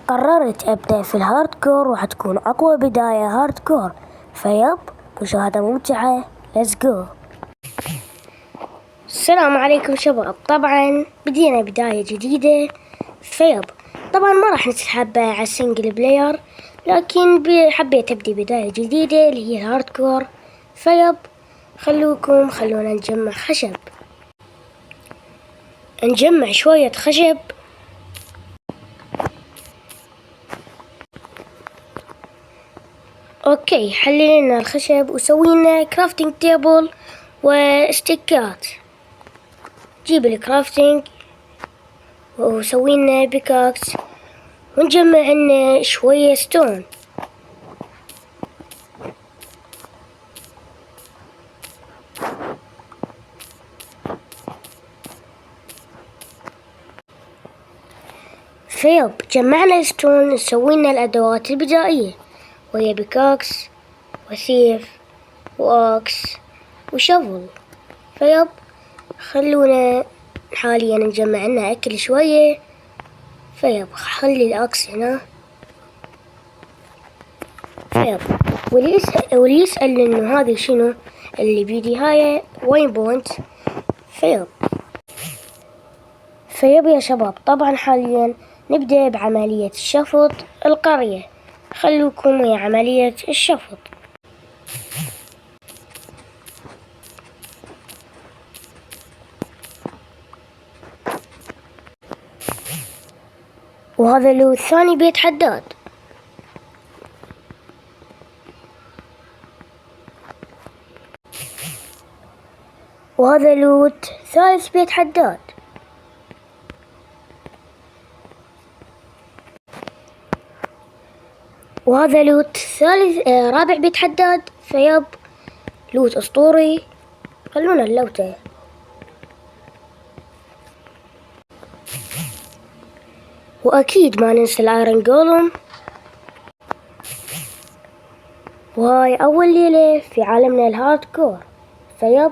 قررت أبدأ في الهاردكور وحتكون أقوى بداية هاردكور، فيب مشاهدة ممتعة. Let's go. السلام عليكم شباب. طبعا بدينا بداية جديدة فيب. طبعا ما راح نسحب على السنجل بلاير، لكن حبيت أبدي بداية جديدة اللي هي الهاردكور فيب. خلونا نجمع خشب، نجمع شوية خشب. اوكي، حلينا الخشب وسوينا كرافتنج تيبل واستيكات. جيب الكرافتنج وسوينا بيكاكس، ونجمع لنا شوية ستون. فيب جمعنا ستون، سوينا الأدوات البدائية وهي بيكاكس وسيف وأكس وشفل. فيب خلونا حاليا نجمع لنا أكل شوية. فيب خلي الأكس هنا. فيب واللي يسأل إنه هذه شنو اللي بيدي، هاي وين بوينت. فيب يا شباب، طبعا حاليا نبدأ بعملية شفط القرية. خلوكم ويا عملية الشفط. وهذا له ثاني بيت حداد. وهذا له ثالث بيت حداد. وهذا لوت رابع بيت حداد. فيب لوت أسطوري. خلونا اللوته. وأكيد ما ننسى الآيرون جولم. وهاي أول ليلة في عالمنا الهاردكور. فيب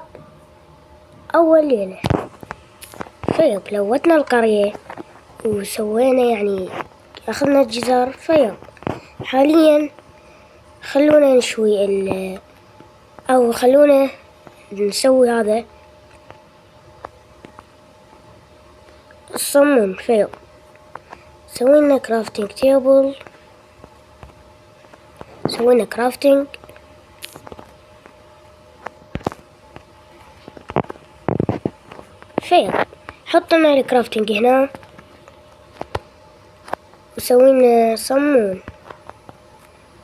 أول ليلة. فيب لوتنا القرية وسوينا يعني أخذنا الجزر. فيب حاليا خلونا نشوي أو خلونا نسوي هذا الصمون. فيب سوينا كرافتنج تيبل، سوينا كرافتنج. فيب حطينا الكرافتنج هنا وسوينا صمون،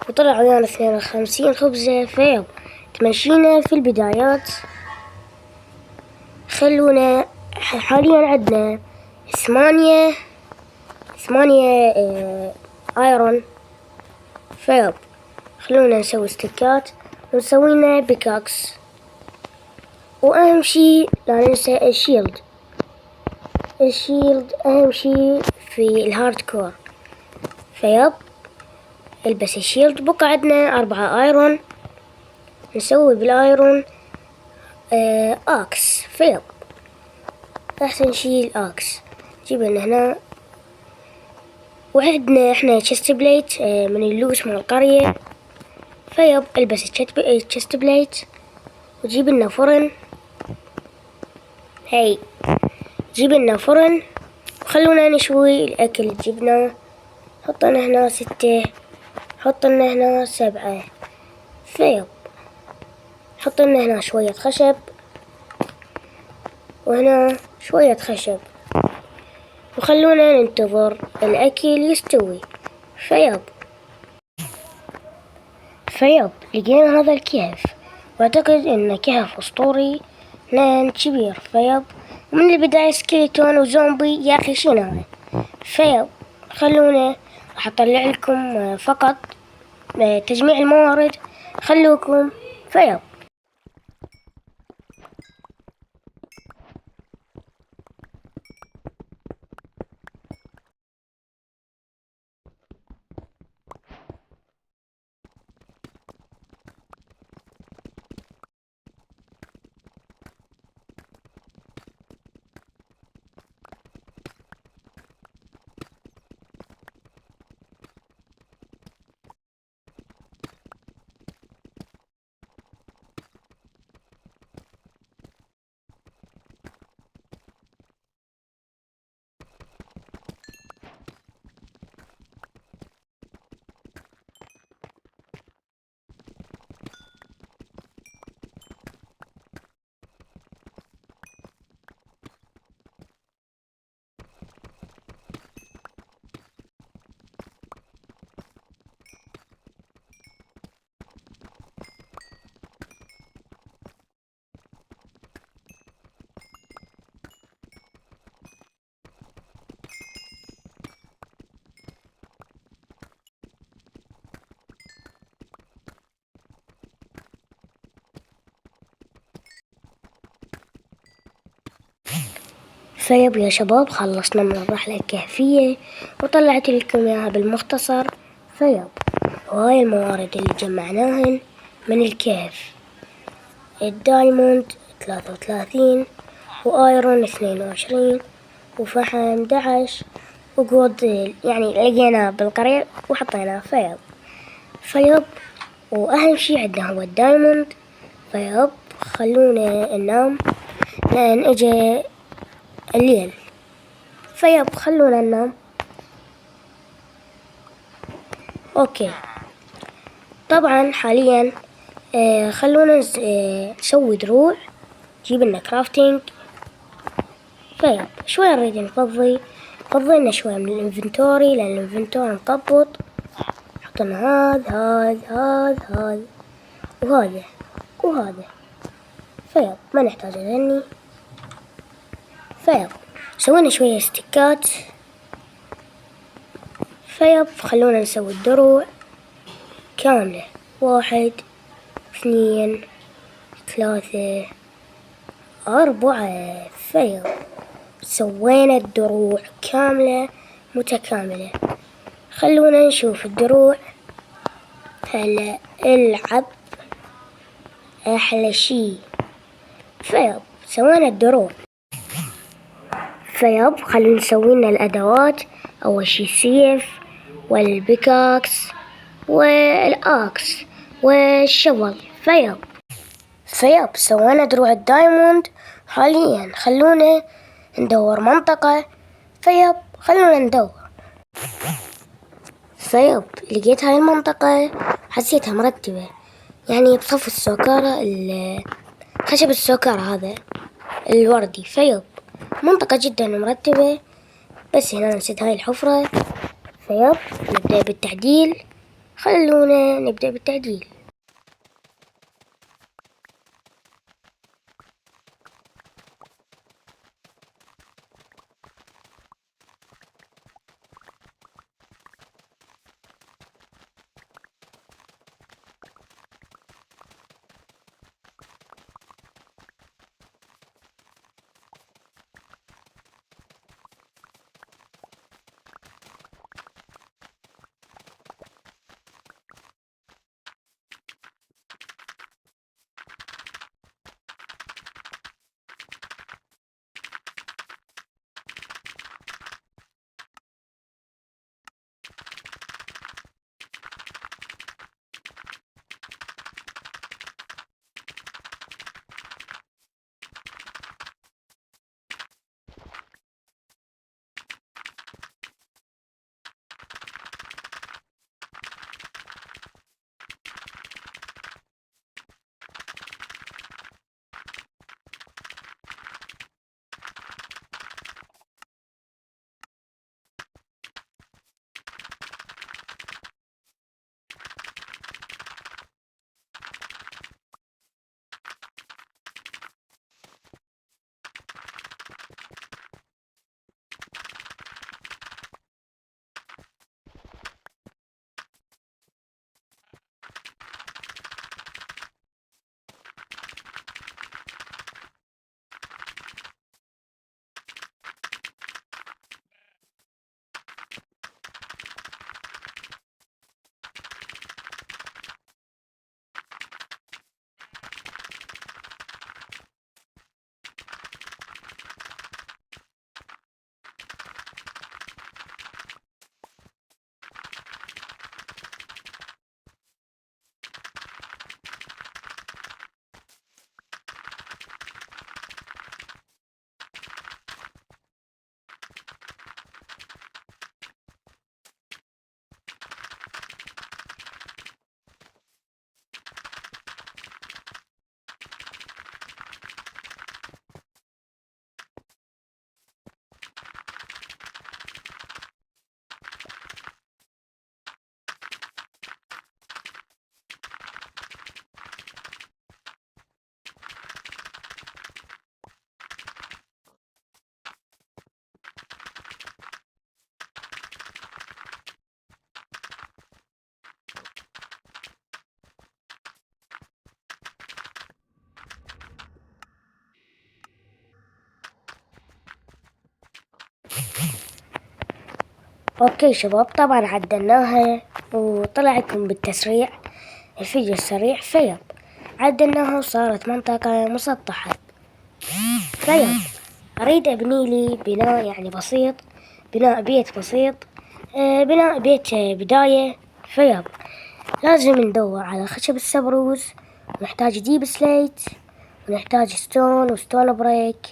وطلع ويانا 52 خبزة. فيب تمشينا في البدايات. خلونا حاليا عندنا ثمانية ايرون. فيب خلونا نسوي ستيكات ونسوينا بيكاكس. واهم شي لا ننسى الشيلد اهم شي في الهاردكور. فيب البس الشيلد. بقى عندنا 4 ايرون، نسوي بالايرون اكس. فيب احسن شي الاكس. جيب لنا هنا. وعندنا احنا تشست بليت من اللوت من القرية. فيب البس تشست بليت وجيب لنا فرن. جيب لنا فرن وخلونا نشوي الاكل. الجبنة حطنا هنا 6، حطنا هنا 7. فيب حطنا هنا شوية خشب وهنا شوية خشب، وخلونا ننتظر الأكل يستوي. فيب لقينا هذا الكهف، واعتقد انه كهف اسطوري لان كبير. فيب ومن البداية سكيلتون وزومبي. يا اخي شنو هذا. فيب خلونا راح اطلع لكم فقط تجميع الموارد. خلوكم. فيب فيب يا شباب، خلصنا من الرحلة الكهفية وطلعت لكم إياها بالمختصر. فيب، وهاي الموارد اللي جمعناهن من الكهف: الدايموند 33، وآيرون 22، وفحم 11، وجولد يعني لقيناه بالقرية وحطيناه. فيب وأهم شي عندنا هو الدايموند. فيب خلونا ننام لأن إجا الليل. فيب خلونا ننام. أوكي، طبعا حاليا خلونا نسوي دروع، نجيب لنا كرافتنج. فيب شوي نريد نفضي، فضينا شوي من الانفنتوري لأن الانفنتوري مطبط. حطينا هذا وهذا وهذا. فيب ما نحتاج هذني. فيب سوينا شوية ستيكات. فيب خلونا نسوي الدروع كاملة: 1 2 3 4. فيب سوينا الدروع كاملة متكاملة. خلونا نشوف الدروع. هلا العب أحلى شي. فيب سوينا الدروع. فيب خلونا نسوي لنا الأدوات. أول شي السيف والبيكاكس والآكس والشغل. فيب سوينا دروع الدايموند. حاليا خلونا ندور منطقة. فيب خلونا ندور. فيب لقيت هاي المنطقة، حسيتها مرتبة، يعني بصف السكارة، خشب السكر هذا الوردي. فيب منطقة جدا مرتبة. بس هنا نسيت هاي الحفرة. فيب نبدأ بالتعديل. خلونا نبدأ بالتعديل. اوكي شباب، طبعا عدلناها وطلع لكم بالتسريع الفيديو السريع. فيب عدلناها وصارت منطقة مسطحة. فيب اريد ابني لي بناء يعني بسيط، بناء بيت بسيط، بناء بيت بداية. فيب لازم ندور على خشب السبروز، ونحتاج ديب سليت، ونحتاج ستون وستون بريك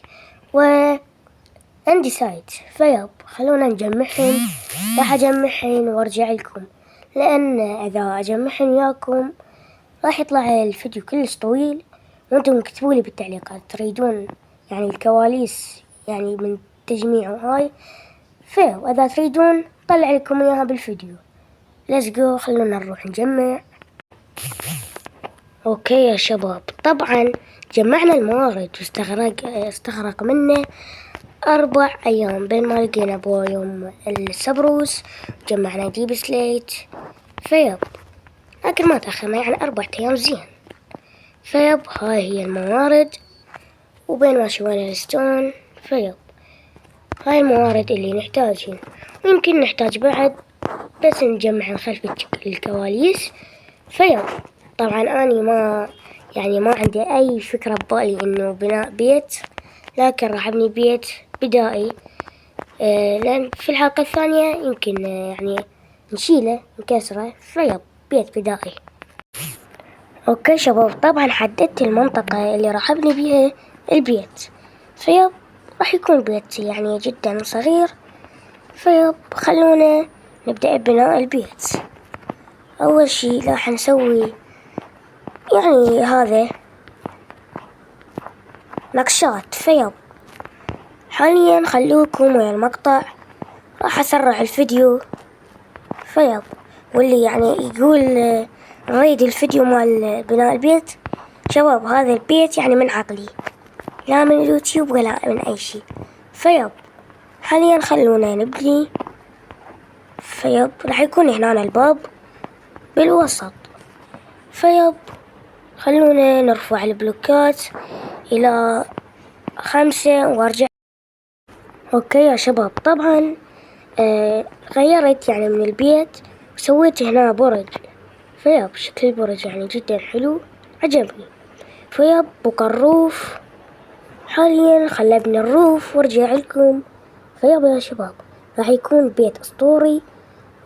وانديسايت. فيب خلونا نجمعهن. راح اجمعهن وارجع لكم، لان اذا اجمعهن وياكم راح يطلع الفيديو كلش طويل، وانتم اكتبوا لي بالتعليقات تريدون يعني الكواليس يعني من تجميعه هاي. واذا تريدون طلع لكم اياها بالفيديو. ليتس جو، خلونا نروح نجمع. اوكي يا شباب، طبعا جمعنا الموارد استغرق منا 4 أيام بين ما لقينا بويوم السبروس. جمعنا ديب سليت. فيب لكن ما تأخرنا، يعني 4 أيام زين. فيب هاي هي الموارد، وبين ما شوينا الستون. فيب هاي الموارد اللي نحتاجها، ويمكن نحتاج بعد بس نجمع خلف الكواليس. فيب طبعا أني ما عندي أي فكرة ببالي إنه بناء بيت، لكن راح أبني بيت بدائي. لأن في الحلقة الثانية يمكن يعني نشيله نكسره. فيب بيت بدائي. اوكي شباب، طبعا حددت المنطقة اللي راح ابني بيها البيت. فيب راح يكون بيت يعني جدا صغير. فيب خلونا نبدأ ببناء البيت. اول شي راح نسوي يعني هذا نقشات. فيب حاليا خلوكم ويا المقطع، راح اسرع الفيديو. فيب واللي يعني يقول نريد الفيديو مال بناء البيت، شباب هذا البيت يعني من عقلي، لا من اليوتيوب ولا من اي شي. فيب حاليا خلونا نبني. فيب راح يكون هنا الباب بالوسط. فيب خلونا نرفع البلوكات الى 5 وارجع. اوكي يا شباب، طبعا غيرت يعني من البيت وسويت هنا برج. فيب شكل البرج يعني جدا حلو، عجبني. فيب بقى الروف. حاليا خلبني الروف وارجع لكم. فيب يا شباب راح يكون بيت اسطوري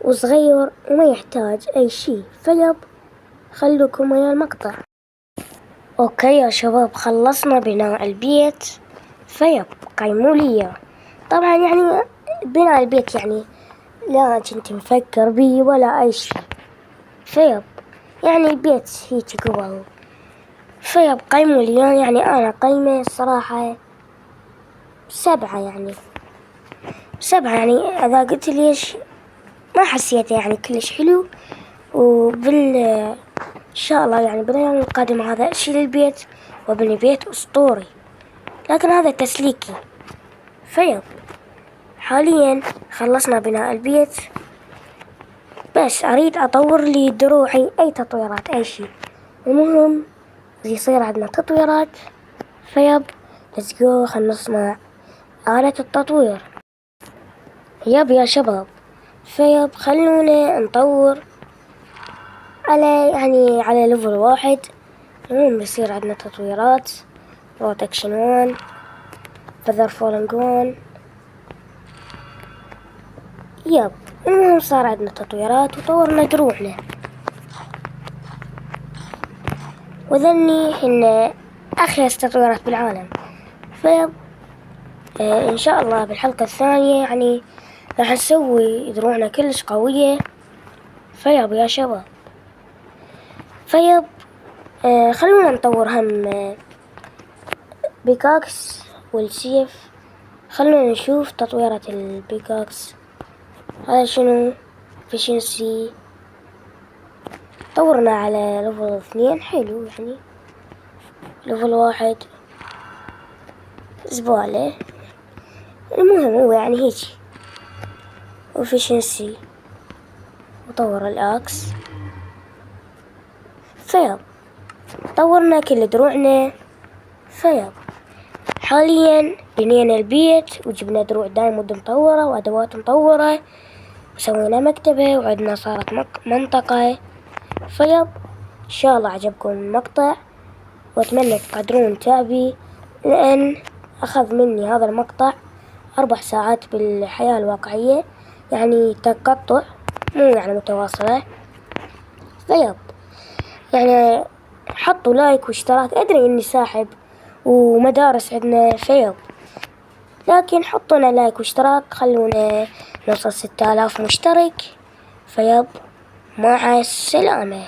وصغير وما يحتاج اي شي. فيب خلوكم ويا المقطع. اوكي يا شباب، خلصنا بناء البيت. فيب قيموا لي. طبعا يعني بناء البيت يعني لا كنت مفكر بيه ولا اي شي. فيب يعني البيت هيك قوى. فيب قيموا لي، يعني انا قيمة الصراحة 7، يعني 7. يعني اذا قلت ليش ما حسيته يعني كلش حلو. ان شاء الله يعني بالايام القادمة هذا اشيل البيت وابني بيت اسطوري، لكن هذا تسليكي. فيب حاليا خلصنا بناء البيت، بس اريد اطور لي دروعي، اي تطويرات اي شي. المهم يصير عندنا تطويرات. فيب ليتس جو، خلنا نصنع آلة التطوير. يب يا شباب، فيب خلونا نطور على ليفل 1. المهم بيصير عندنا تطويرات بروتكشن 1، فذر فولنج 1. يب المهم صار عندنا تطويرات وطورنا دروعنا، وذني هن أخيس تطويرات بالعالم. فيب إن شاء الله بالحلقة الثانية يعني راح نسوي دروعنا كلش قوية. فيب يا شباب، فيب خلونا نطور هم بيكاكس والسيف. خلونا نشوف تطويرة البيكاكس. هذا شنو؟ efficiency طورنا على ليفل 2 حلو، يعني ليفل 1 زبالة. المهم هو يعني هيك efficiency. وطور الأكس. فيب طورنا كل دروعنا. فيب حاليا بنينا البيت وجبنا دروع دايموند مطورة وأدوات مطورة. وسوينا مكتبة وعندنا صارت منطقة. فيب، إن شاء الله عجبكم المقطع، وأتمنى تقدرون تابي، لأن أخذ مني هذا المقطع 4 ساعات بالحياة الواقعية، يعني تقطع مو يعني متواصلة. فيب يعني حطوا لايك واشتراك. أدري إني ساحب ومدارس عندنا فيب، لكن حطونا لايك واشتراك، خلونا نوصل 6000 مشترك. فيب، مع السلامة.